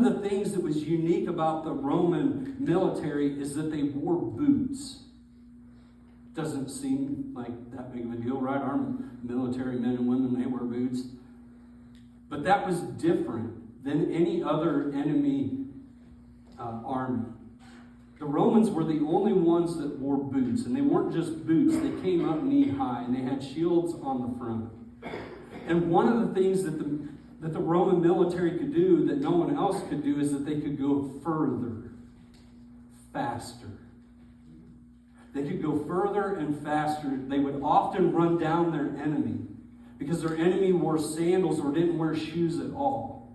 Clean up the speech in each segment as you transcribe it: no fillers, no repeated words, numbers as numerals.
of the things that was unique about the Roman military is that they wore boots. Doesn't seem like that big of a deal, right? Our military men and women, they wear boots. But that was different than any other enemy army. The Romans were the only ones that wore boots. And they weren't just boots. They came up knee high and they had shields on the front. And one of the things that the Roman military could do that no one else could do is that they could go further, faster. They could go further and faster. They would often run down their enemy because their enemy wore sandals or didn't wear shoes at all.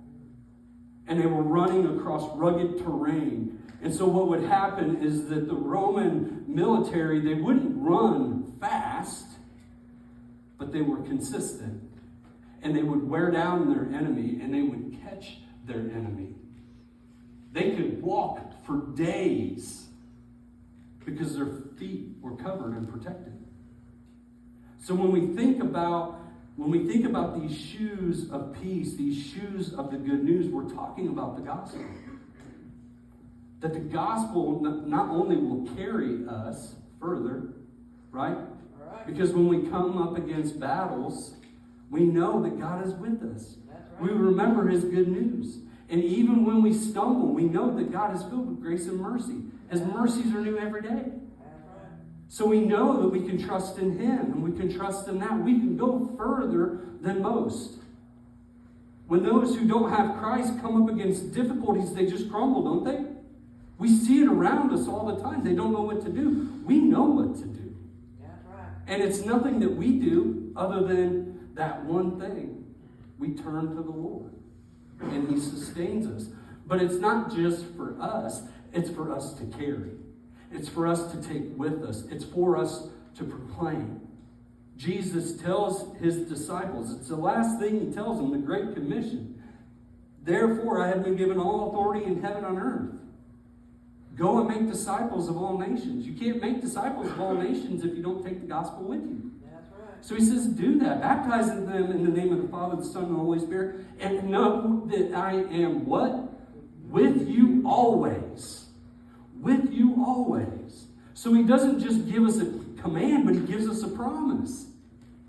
And they were running across rugged terrain. And so what would happen is that the Roman military, they wouldn't run fast, but they were consistent. And they would wear down their enemy and they would catch their enemy. They could walk for days because their feet were covered and protected. So when we think about these shoes of peace, these shoes of the good news, we're talking about the gospel. That the gospel not only will carry us further, right? Because when we come up against battles, we know that God is with us. We remember his good news. And even when we stumble, we know that God is filled with grace and mercy. His mercies are new every day. So we know that we can trust in him and we can trust in that. We can go further than most. When those who don't have Christ come up against difficulties, they just crumble, don't they? We see it around us all the time. They don't know what to do. We know what to do. And it's nothing that we do other than that one thing. We turn to the Lord. And he sustains us. But it's not just for us. It's for us to carry. It's for us to take with us. It's for us to proclaim. Jesus tells his disciples, it's the last thing he tells them, the Great Commission. Therefore, I have been given all authority in heaven and earth. Go and make disciples of all nations. You can't make disciples of all nations if you don't take the gospel with you. That's right. So he says, do that. Baptizing them in the name of the Father, the Son, and the Holy Spirit. And know that I am what? With you always. With you always. So he doesn't just give us a command, but he gives us a promise.